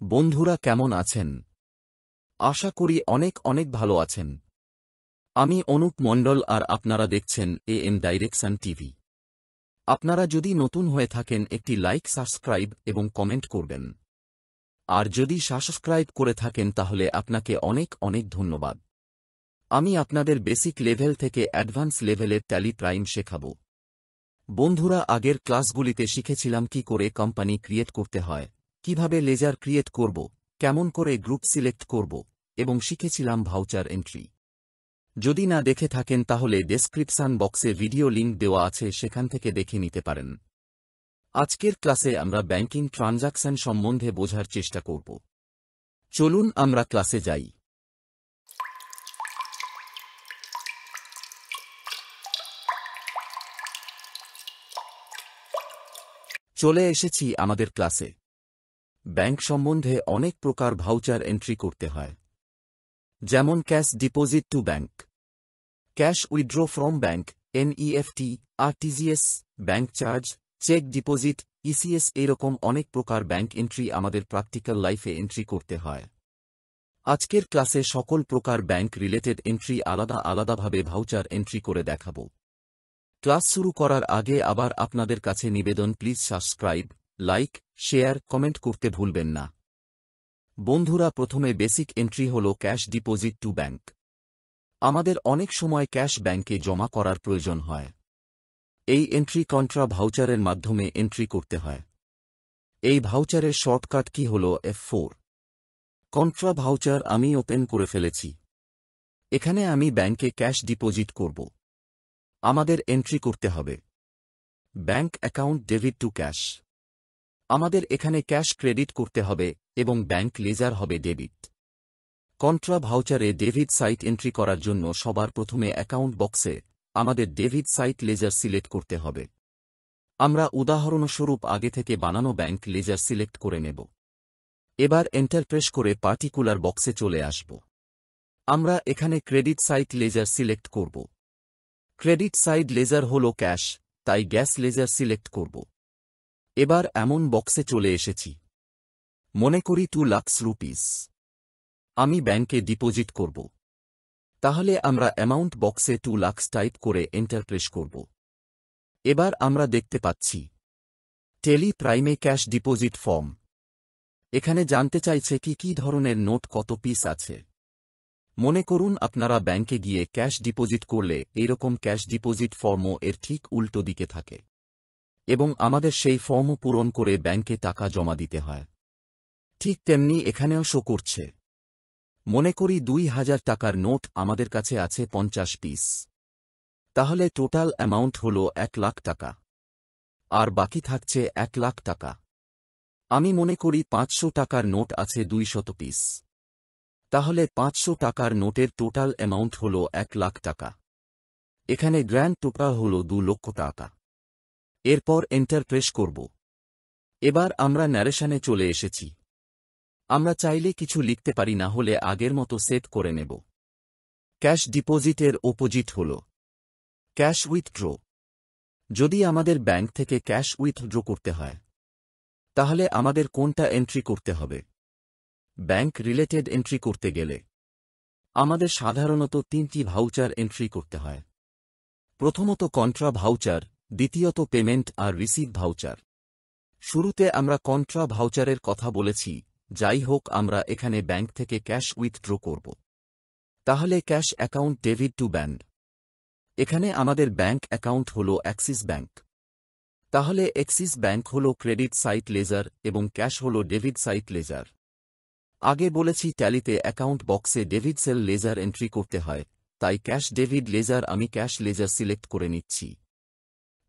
বন্ধুরা কেমন আছেন? আশা করি অনেক অনেক ভালো আছেন। আমি অনুপ মণ্ডল আর আপনারা দেখছেন এএম ডাইরেকশন টিভি। আপনারা যদি নতুন হয়ে থাকেন একটি লাইক, সাবস্ক্রাইব এবং কমেন্ট করবেন। আর যদি সাবস্ক্রাইব করে থাকেন তাহলে আপনাকে অনেক অনেক ধন্যবাদ। আমি আপনাদের বেসিক লেভেল থেকে অ্যাডভান্স লেভেলের ট্যালি প্রাইম শেখাব। বন্ধুরা, আগের ক্লাসগুলিতে শিখেছিলাম কি করে কোম্পানি ক্রিয়েট করতে হয়, কিভাবে লেজার ক্রিয়েট করব, কেমন করে গ্রুপ সিলেক্ট করব, এবং শিখেছিলাম ভাউচার এন্ট্রি। যদি না দেখে থাকেন তাহলে ডেসক্রিপশন বক্সে ভিডিও লিংক দেওয়া আছে, সেখান থেকে দেখে নিতে পারেন। আজকের ক্লাসে আমরা ব্যাংকিং ট্রানজাকশন সম্বন্ধে বোঝার চেষ্টা করব। চলুন আমরা ক্লাসে যাই। চলে এসেছি আমাদের ক্লাসে। ব্যাংক সম্বন্ধে অনেক প্রকার ভাউচার এন্ট্রি করতে হয়, যেমন cash deposit to bank, cash withdraw from bank, NEFT, RTGS, bank charge, cheque deposit, ECS. এরকম অনেক প্রকার ব্যাংক এন্ট্রি আমাদের প্র্যাকটিক্যাল লাইফে এন্ট্রি করতে হয়। আজকের ক্লাসে সকল প্রকার ব্যাংক রিলেটেড এন্ট্রি আলাদা আলাদাভাবে ভাউচার এন্ট্রি করে দেখাব। ক্লাস শুরু করার আগে আবার আপনাদের কাছে নিবেদন, please subscribe, like, share, comment করতে ভুলবেন না। বন্ধুরা, প্রথমে বেসিক এন্ট্রি হল ক্যাশ ডিপোজিট টু ব্যাংক। আমাদের অনেক সময় ক্যাশ ব্যাংকে জমা করার প্রয়োজন হয়। এই এন্ট্রি কন্ট্রা ভাউচারের মাধ্যমে এন্ট্রি করতে হয়। এই ভাউচারের শর্টকাট কি হল F4। কন্ট্রা ভাউচার আমি ওপেন করে ফেলেছি। এখানে আমি ব্যাংকে ক্যাশ ডিপোজিট করব। আমাদের এন্ট্রি করতে হবে bank account debit to cash. আমাদের এখানে ক্যাশ ক্রেডিট করতে হবে এবং ব্যাংক লেজার হবে ডেবিট। কন্ট্রা ভাউচারে ডেবিট সাইট এন্ট্রি করার জন্য সবার প্রথমে অ্যাকাউন্ট বক্সে আমাদের ডেবিট সাইট লেজার সিলেক্ট করতে হবে। আমরা উদাহরণস্বরূপ আগে থেকে বানানো ব্যাংক লেজার সিলেক্ট করে নেব। এবার এন্টার প্রেস করে পার্টিকুলার বক্সে চলে আসব। আমরা এখানে ক্রেডিট সাইট লেজার সিলেক্ট করব। ক্রেডিট সাইড লেজার হল ক্যাশ, তাই গ্যাস লেজার সিলেক্ট করব। এবার এমন বক্সে চলে এসেছি। মনে করি 2 লাখ রুপিস আমি ব্যাংকে ডিপোজিট করব। তাহলে আমরা অ্যামাউন্ট বক্সে 2 লাখ টাইপ করে এন্টার প্রেস করব। এবার আমরা দেখতে পাচ্ছি টেলি প্রাইমে ক্যাশ ডিপোজিট ফর্ম। এখানে জানতে চাইছে কি ধরনের নোট, কত পিস আছে। মনে করুন আপনারা ব্যাংকে গিয়ে ক্যাশ ডিপোজিট করলে এইরকম ক্যাশ ডিপোজিট ফর্মও এর ঠিক উল্টো দিকে থাকে, এবং আমাদের সেই ফর্মও পূরণ করে ব্যাংকে টাকা জমা দিতে হয়। ঠিক তেমনি এখানেও শো করছে। মনে করি 2000 টাকার নোট আমাদের কাছে আছে 50 পিস। তাহলে টোটাল অ্যামাউন্ট হল 1 লাখ টাকা, আর বাকি থাকছে 1 লাখ টাকা। আমি মনে করি 500 টাকার নোট আছে 200 পিস। তাহলে 500 টাকার নোটের টোটাল অ্যামাউন্ট হল 1 লাখ টাকা। এখানে গ্র্যান্ড টোটাল হল 2 লক্ষ টাকা। এরপর এন্টার প্রেস করব। এবার আমরা ন্যারেশনে চলে এসেছি। আমরা চাইলে কিছু লিখতে পারি, না হলে আগের মতো সেট করে নেব। ক্যাশ ডিপোজিটের অপোজিট হল ক্যাশ উইথড্র। যদি আমাদের ব্যাংক থেকে ক্যাশ উইথড্র করতে হয় তাহলে আমাদের কোনটা এন্ট্রি করতে হবে? ব্যাংক রিলেটেড এন্ট্রি করতে গেলে আমাদের সাধারণত 3টি ভাউচার এন্ট্রি করতে হয়। প্রথমত কন্ট্রা ভাউচার, দ্বিতীয়ত পেমেন্ট আর রিসিভ ভাউচার। শুরুতে আমরা কন্ট্রা ভাউচারের কথা বলেছি। যাই হোক, আমরা এখানে ব্যাংক থেকে ক্যাশ উইথড্র করব। তাহলে cash account debit to bank. এখানে আমাদের ব্যাংক অ্যাকাউন্ট হল অ্যাক্সিস ব্যাংক। তাহলে অ্যাক্সিস ব্যাংক হল ক্রেডিট সাইট লেজার এবং ক্যাশ হল ডেবিট সাইট লেজার। আগে বলেছি ট্যালিতে অ্যাকাউন্ট বক্সে ডেবিট সেল লেজার এন্ট্রি করতে হয়, তাই ক্যাশ ডেবিট লেজার আমি ক্যাশ লেজার সিলেক্ট করে নিচ্ছি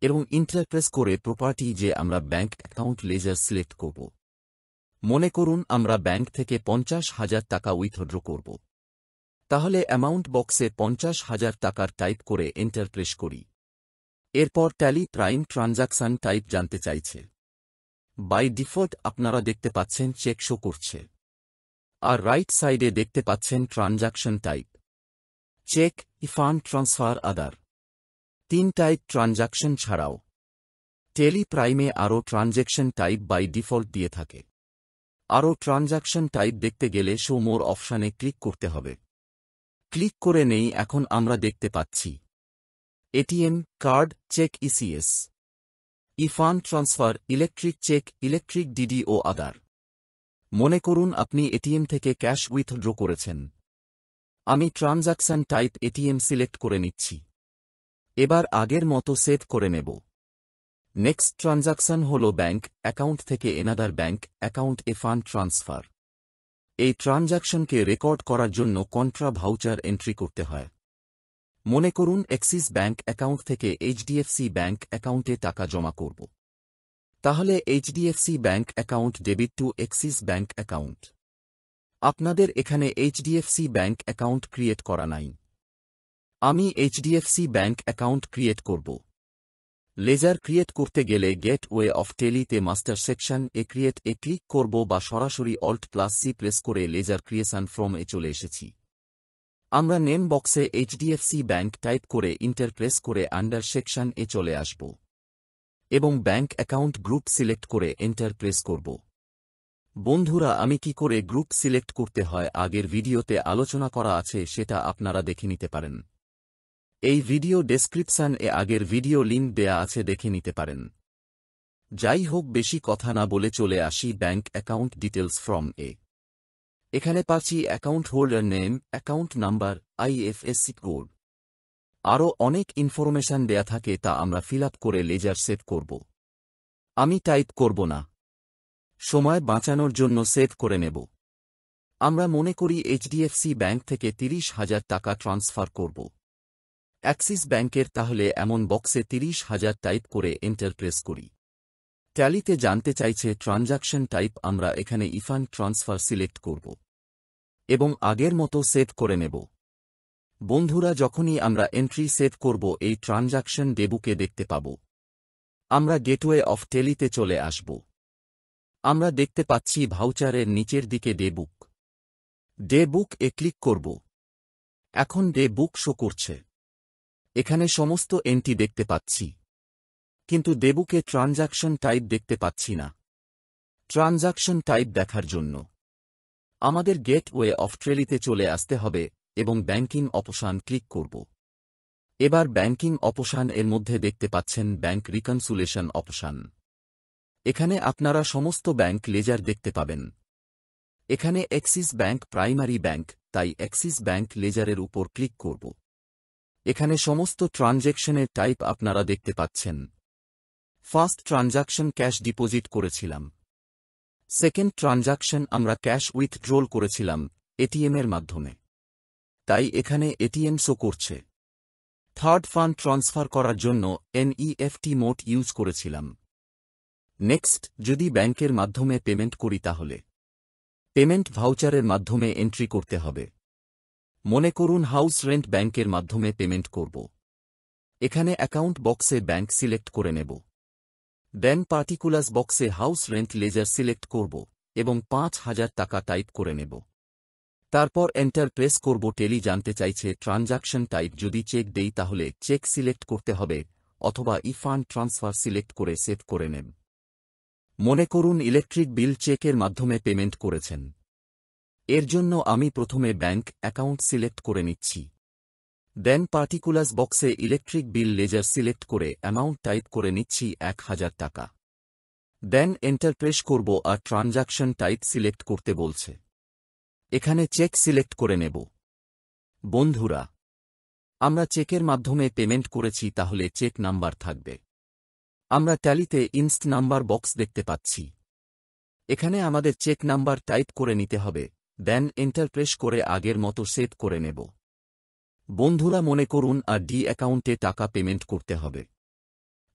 এবং ইন্টারপ্রেস করে প্রপার্টি যে আমরা ব্যাংক অ্যাকাউন্ট লেজার সিলেক্ট করব। মনে করুন আমরা ব্যাংক থেকে 50,000 টাকা উইথড্র করব। তাহলে অ্যামাউন্ট বক্সে 50,000 টাকার টাইপ করে এন্টার প্রেস করি। এরপর ট্যালি প্রাইম ট্রানজাকশন টাইপ জানতে চাইছে। বাই ডিফল্ট আপনারা দেখতে পাচ্ছেন চেক শো করছে, আর রাইট সাইডে দেখতে পাচ্ছেন transaction type, cheque, fund transfer, other. 3 type transaction ছাড়াও টেলি প্রাইমে আরও ট্রানজ্যাকশন টাইপ বাই ডিফল্ট দিয়ে থাকে। আরও ট্রানজাকশন টাইপ দেখতে গেলে শো মোর অপশানে ক্লিক করতে হবে। ক্লিক করে নেই। এখন আমরা দেখতে পাচ্ছি ATM, card, cheque, ECS, fund transfer, electric cheque, electric DD ও আদার। মনে করুন আপনি এটিএম থেকে ক্যাশ উইথড্র করেছেন। আমি ট্রানজাকশন টাইপ এটিএম সিলেক্ট করে নিচ্ছি। এবার আগের মতো সেভ করে নেব। নেক্সট ট্রানজাকশন হল ব্যাংক অ্যাকাউন্ট থেকে এনাদার ব্যাংক অ্যাকাউন্ট এ ফান্ড ট্রান্সফার। এই ট্রানজাকশনকে রেকর্ড করার জন্য কন্ট্রা ভাউচার এন্ট্রি করতে হয়। মনে করুন অ্যাক্সিস ব্যাংক অ্যাকাউন্ট থেকে এইচডিএফসি ব্যাংক অ্যাকাউন্টে টাকা জমা করব। তাহলে HDFC bank account debit to Axis bank account. আপনাদের এখানে এইচডিএফসি ব্যাংক অ্যাকাউন্ট ক্রিয়েট করা নাই। আমি এইচডিএফসি ব্যাংক অ্যাকাউন্ট ক্রিয়েট করব। লেজার ক্রিয়েট করতে গেলে গেট ওয়ে অফ টেলিতে মাস্টার সেকশন এ ক্রিয়েট এ ক্লিক করব বা সরাসরি Alt+C প্রেস করে লেজার ক্রিয়েশন ফ্রম এ চলে এসেছি। আমরা নেম বক্সে এইচডিএফসি ব্যাংক টাইপ করে ইন্টার প্রেস করে আন্ডার সেকশন এ চলে আসব এবং ব্যাংক অ্যাকাউন্ট গ্রুপ সিলেক্ট করে এন্টার প্রেস করব। বন্ধুরা, আমি কি করে গ্রুপ সিলেক্ট করতে হয় আগের ভিডিওতে আলোচনা করা আছে, সেটা আপনারা দেখে নিতে পারেন। এই ভিডিও ডেসক্রিপশন এ আগের ভিডিও লিংক দেয়া আছে, দেখে নিতে পারেন। যাই হোক, বেশি কথা না বলে চলে আসি bank account details from a. এখানে পাচ্ছি account holder name, account number, IFSC code. আরও অনেক ইনফরমেশন দেয়া থাকে, তা আমরা ফিল আপ করে লেজার সেভ করব। আমি টাইপ করব না, সময় বাঁচানোর জন্য সেভ করে নেব। আমরা মনে করি এইচডিএফসি ব্যাংক থেকে 30,000 টাকা ট্রান্সফার করব। অ্যাক্সিস ব্যাংকের, তাহলে এমন বক্সে 30,000 টাইপ করে এন্টার প্রেস করি। ট্যালিতে জানতে চাইছে ট্রানজাকশন টাইপ, আমরা এখানে ফান্ড ট্রান্সফার সিলেক্ট করব এবং আগের মতো সেভ করে নেব। বন্ধুরা, যখনই আমরা এন্ট্রি সেভ করব এই ট্রানজাকশন ডেবুকে দেখতে পাব। আমরা গেটওয়ে অফ টেলিতে চলে আসব। আমরা দেখতে পাচ্ছি ভাউচারের নিচের দিকে ডে বুক। ডে বুক এ ক্লিক করব। এখন ডে বুক শো করছে। এখানে সমস্ত এন্ট্রি দেখতে পাচ্ছি, কিন্তু ডেবুকে ট্রানজাকশন টাইপ দেখতে পাচ্ছি না। ট্রানজাকশন টাইপ দেখার জন্য আমাদের গেট ওয়ে অফ টেলিতে চলে আসতে হবে এবং ব্যাংকিং অপশান ক্লিক করব। এবার ব্যাংকিং অপশান এর মধ্যে দেখতে পাচ্ছেন ব্যাংক রিকনসিলিয়েশন অপশান। এখানে আপনারা সমস্ত ব্যাংক লেজার দেখতে পাবেন। এখানে অ্যাক্সিস ব্যাংক প্রাইমারি ব্যাংক, তাই অ্যাক্সিস ব্যাংক লেজারের উপর ক্লিক করব। এখানে সমস্ত ট্রানজ্যাকশনের টাইপ আপনারা দেখতে পাচ্ছেন। ফার্স্ট ট্রানজাকশন ক্যাশ ডিপোজিট করেছিলাম। সেকেন্ড ট্রানজাকশন আমরা ক্যাশ উইথড্রল করেছিলাম এটিএমের মাধ্যমে, তাই এখানে এটিএম শো করছে। থার্ড, ফান্ড ট্রান্সফার করার জন্য এনইএফটি মোড ইউজ করেছিলাম। নেক্সট, যদি ব্যাংকের মাধ্যমে পেমেন্ট করি তাহলে পেমেন্ট ভাউচারের মাধ্যমে এন্ট্রি করতে হবে। মনে করুন হাউস রেন্ট ব্যাংকের মাধ্যমে পেমেন্ট করব। এখানে অ্যাকাউন্ট বক্সে ব্যাংক সিলেক্ট করে নেব। দেন পার্টিকুলার্স বক্সে হাউস রেন্ট লেজার সিলেক্ট করব এবং 5,000 টাকা টাইপ করে নেব। তারপর এন্টার প্রেস করব। টেলি জানতে চাইছে ট্রানজাকশন টাইপ, যদি চেক দেই তাহলে চেক সিলেক্ট করতে হবে অথবা ফান্ড ট্রান্সফার সিলেক্ট করে সেভ করে নেব। মনে করুন ইলেকট্রিক বিল চেকের মাধ্যমে পেমেন্ট করেছেন। এর জন্য আমি প্রথমে ব্যাংক অ্যাকাউন্ট সিলেক্ট করে নিচ্ছি। দেন পার্টিকুলার্স বক্সে ইলেকট্রিক বিল লেজার সিলেক্ট করে অ্যামাউন্ট টাইপ করে নিচ্ছি 1,000 টাকা। দেন এন্টার প্রেস করব আর ট্রানজাকশন টাইপ সিলেক্ট করতে বলছে। এখানে চেক সিলেক্ট করে নেব। বন্ধুরা, আমরা চেকের মাধ্যমে পেমেন্ট করেছি, তাহলে চেক নাম্বার থাকবে। আমরা ট্যালিতে ইনস্ট নাম্বার বক্স দেখতে পাচ্ছি। এখানে আমাদের চেক নাম্বার টাইপ করে নিতে হবে। দেন এন্টার প্রেস করে আগের মতো সেভ করে নেব। বন্ধুরা, মনে করুন আর ডি অ্যাকাউন্টে টাকা পেমেন্ট করতে হবে,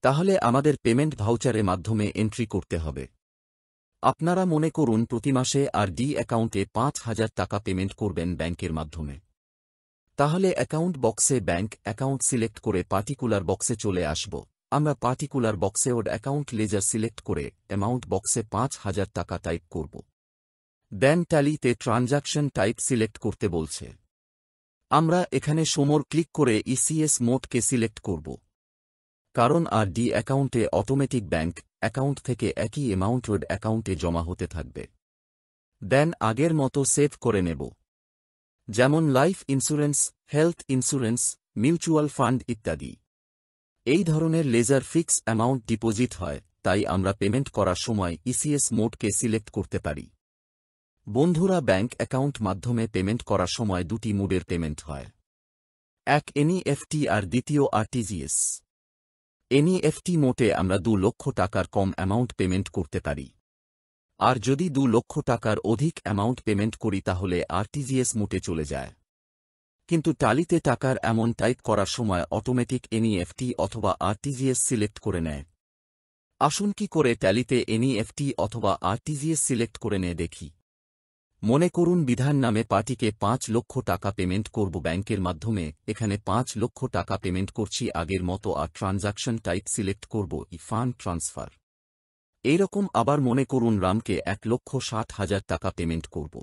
তাহলে আমাদের পেমেন্ট ভাউচারের মাধ্যমে এন্ট্রি করতে হবে। আপনারা মনে করুন প্রতি মাসে আর ডি অ্যাকাউন্টে 5,000 টাকা পেমেন্ট করবেন ব্যাংকের মাধ্যমে। তাহলে অ্যাকাউন্ট বক্সে ব্যাংক অ্যাকাউন্ট সিলেক্ট করে পার্টিকুলার বক্সে চলে আসব। আমরা পার্টিকুলার বক্সে ওড অ্যাকাউন্ট লেজার সিলেক্ট করে অ্যামাউন্ট বক্সে 5,000 টাকা টাইপ করব। দেন ট্যালিতে ট্রানজাকশন টাইপ সিলেক্ট করতে বলছে। আমরা এখানে সমর ক্লিক করে ইসিএস মোডকে সিলেক্ট করব, কারণ আর ডি অ্যাকাউন্টে অটোমেটিক ব্যাংক অ্যাকাউন্ট থেকে একই অ্যামাউন্ট ওড অ্যাকাউন্টে জমা হতে থাকবে। দেন আগের মতো সেভ করে নেব। যেমন life insurance, health insurance, mutual fund ইত্যাদি। এই ধরনের লেজার ফিক্স অ্যামাউন্ট ডিপোজিট হয়, তাই আমরা পেমেন্ট করার সময় ইসিএস মোডকে সিলেক্ট করতে পারি। বন্ধুরা, ব্যাংক অ্যাকাউন্ট মাধ্যমে পেমেন্ট করার সময় দুটি মোডের পেমেন্ট হয়, এক এনইএফটি আর দ্বিতীয় আরটিজিএস। এনইএফটি মোডে আমরা 2 লক্ষ টাকার কম অ্যামাউন্ট পেমেন্ট করতে পারি, আর যদি 2 লক্ষ টাকার অধিক অ্যামাউন্ট পেমেন্ট করি তাহলে আরটিজিএস মোডে চলে যায়। কিন্তু টালিতে টাকার এমন টাইপ করার সময় অটোমেটিক এনইএফটি অথবা আরটিজিএস সিলেক্ট করে নেয়। আসুন কি করে ট্যালিতে এনইএফটি অথবা আরটিজিএস সিলেক্ট করে নেয় দেখি। মনে করুন বিধান নামে পার্টিকে 5 লক্ষ টাকা পেমেন্ট করব ব্যাংকের মাধ্যমে, এখানে 5 লক্ষ টাকা পেমেন্ট করছি আগের মতো, আর ট্রানজাকশন টাইপ সিলেক্ট করব ফান্ড ট্রান্সফার। এইরকম আবার মনে করুন রামকে 1,60,000 টাকা পেমেন্ট করব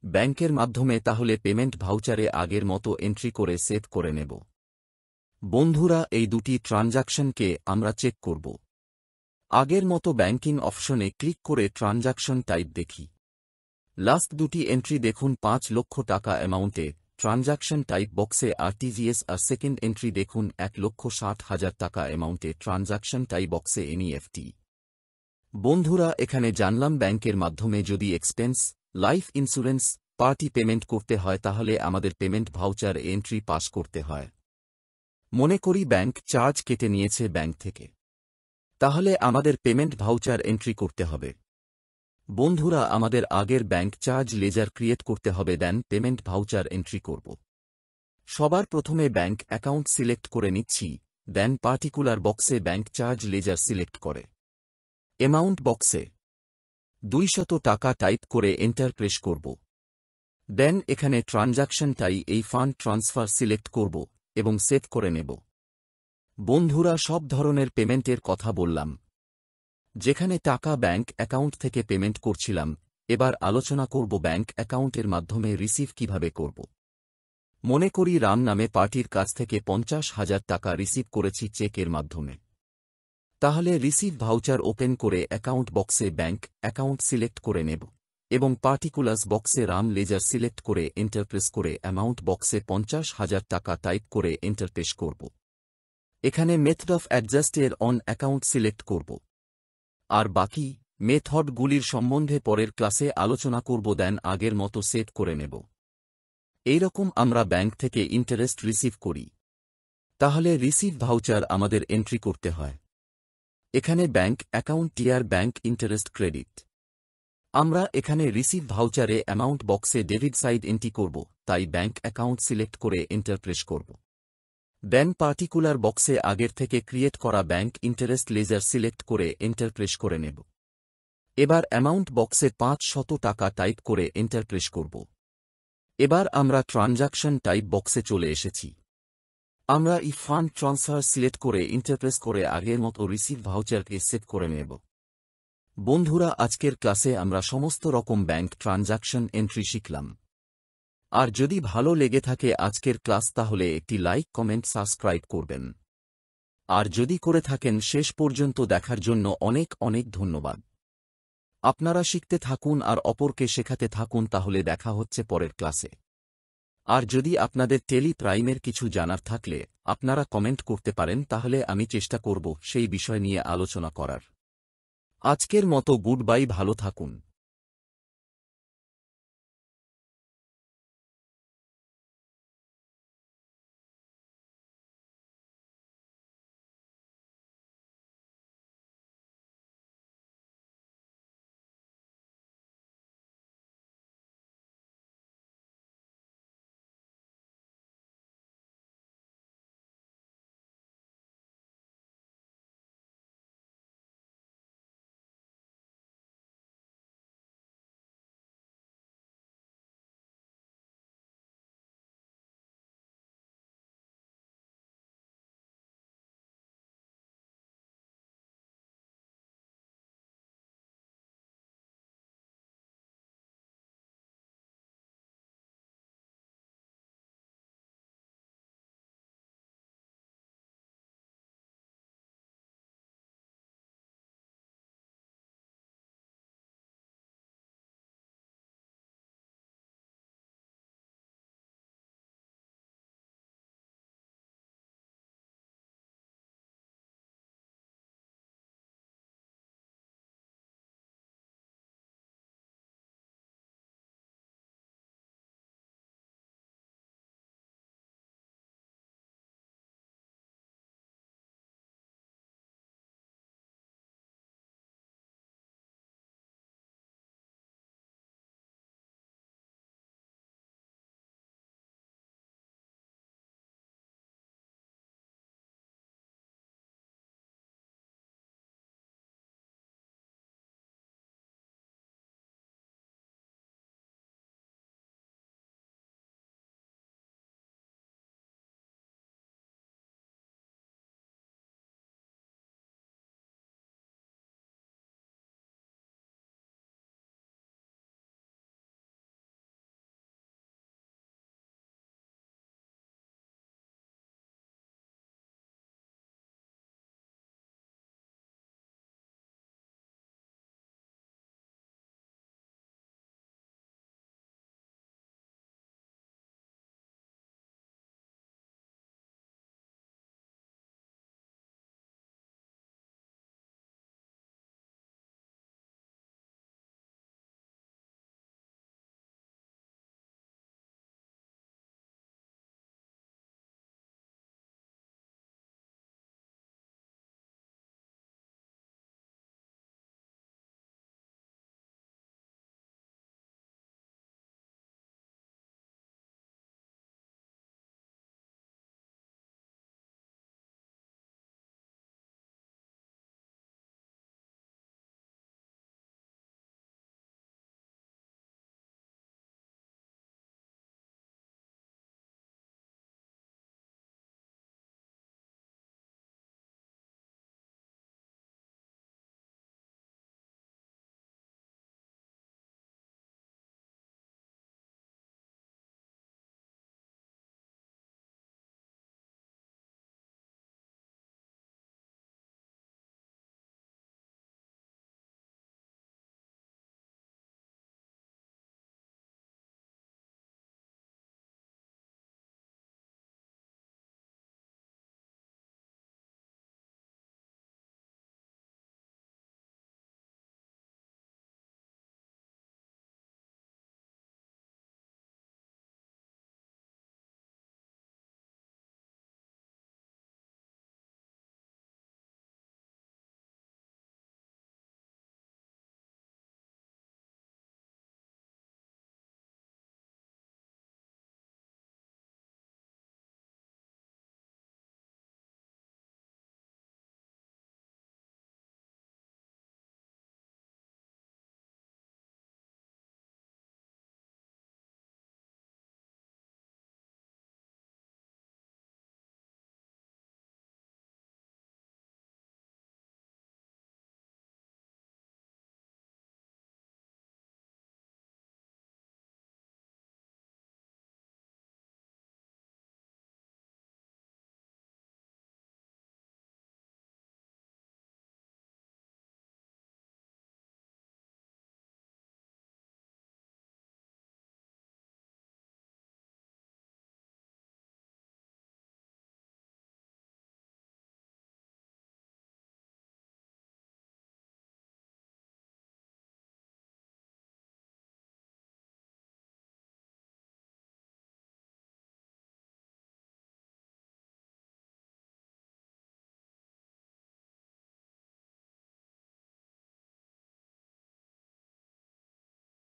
ব্যাংকের মাধ্যমে, তাহলে পেমেন্ট ভাউচারে আগের মতো এন্ট্রি করে সেভ করে নেব। বন্ধুরা, এই দুটি ট্রানজাকশনকে আমরা চেক করব। আগের মতো ব্যাংকিং অপশনে ক্লিক করে ট্রানজাকশন টাইপ দেখি। লাস্ট দুটি এন্ট্রি দেখুন 5 লক্ষ টাকা অ্যামাউন্টে, ট্রানজাকশন টাইপ বক্সে আরটিজিএস, আর সেকেন্ড এন্ট্রি দেখুন 1,60,000 টাকা অ্যামাউন্টে, ট্রানজাকশন টাইপ বক্সে এনইএফটি। বন্ধুরা, এখানে জানলাম ব্যাংকের মাধ্যমে যদি expense, life insurance, party payment করতে হয় তাহলে আমাদের পেমেন্ট ভাউচার এন্ট্রি পাস করতে হয়। মনে করি ব্যাংক চার্জ কেটে নিয়েছে ব্যাংক থেকে, তাহলে আমাদের পেমেন্ট ভাউচার এন্ট্রি করতে হবে। বন্ধুরা, আমাদের আগের ব্যাংক চার্জ লেজার ক্রিয়েট করতে হবে, দেন পেমেন্ট ভাউচার এন্ট্রি করব। সবার প্রথমে ব্যাংক অ্যাকাউন্ট সিলেক্ট করে নিচ্ছি, দেন পার্টিকুলার বক্সে ব্যাংক চার্জ লেজার সিলেক্ট করে অ্যামাউন্ট বক্সে 200 টাকা টাইপ করে এন্টার প্রেস করব। দেন এখানে ট্রানজাকশন টাই এই ফান্ড ট্রান্সফার সিলেক্ট করব এবং সেভ করে নেব। বন্ধুরা, সব ধরনের পেমেন্টের কথা বললাম, যেখানে টাকা ব্যাংক অ্যাকাউন্ট থেকে পেমেন্ট করছিলাম। এবার আলোচনা করব ব্যাংক অ্যাকাউন্টের মাধ্যমে রিসিভ কিভাবে করব। মনে করি রাম নামে পার্টির কাছ থেকে 50,000 টাকা রিসিভ করেছি চেকের মাধ্যমে, তাহলে রিসিভ ভাউচার ওপেন করে অ্যাকাউন্ট বক্সে ব্যাংক অ্যাকাউন্ট সিলেক্ট করে নেব এবং পার্টিকুলার্স বক্সে রাম লেজার সিলেক্ট করে এন্টার প্রেস করে অ্যামাউন্ট বক্সে 50,000 টাকা টাইপ করে এন্টার প্রেস করব। এখানে মেথড অফ অ্যাডজাস্টের অন অ্যাকাউন্ট সিলেক্ট করব। আর বাকি মেথডগুলির সম্বন্ধে পরের ক্লাসে আলোচনা করব, দেন আগের মতো সেট করে নেব। এইরকম আমরা ব্যাংক থেকে ইন্টারেস্ট রিসিভ করি, তাহলে রিসিভ ভাউচার আমাদের এন্ট্রি করতে হয়। এখানে ব্যাংক অ্যাকাউন্ট টিয়ার ব্যাংক ইন্টারেস্ট ক্রেডিট। আমরা এখানে রিসিভ ভাউচারে অ্যামাউন্ট বক্সে ডেবিট সাইড এন্ট্রি করব, তাই ব্যাংক অ্যাকাউন্ট সিলেক্ট করে এন্টার প্রেস করব। দেন পার্টিকুলার বক্সে আগের থেকে ক্রিয়েট করা ব্যাংক ইন্টারেস্ট লেজার সিলেক্ট করে এন্টার প্রেস করে নেব। এবার অ্যামাউন্ট বক্সে 500 টাকা টাইপ করে এন্টার প্রেস করব। এবার আমরা ট্রানজাকশন টাইপ বক্সে চলে এসেছি। আমরা এই ফান্ড ট্রান্সফার সিলেক্ট করে এন্টার প্রেস করে আগের মতো রিসিভ ভাউচারকে সেভ করে নেব। বন্ধুরা, আজকের ক্লাসে আমরা সমস্ত রকম ব্যাংক ট্রানজাকশন এন্ট্রি শিখলাম। আর যদি ভালো লেগে থাকে আজকের ক্লাস, তাহলে একটি লাইক, কমেন্ট, সাবস্ক্রাইব করবেন। আর যদি করে থাকেন, শেষ পর্যন্ত দেখার জন্য অনেক অনেক ধন্যবাদ। আপনারা শিখতে থাকুন আর অপরকে শেখাতে থাকুন, তাহলে দেখা হচ্ছে পরের ক্লাসে। আর যদি আপনাদের টেলি প্রাইমের কিছু জানার থাকলে আপনারা কমেন্ট করতে পারেন, তাহলে আমি চেষ্টা করব সেই বিষয় নিয়ে আলোচনা করার। আজকের মতো গুড বাই, ভালো থাকুন।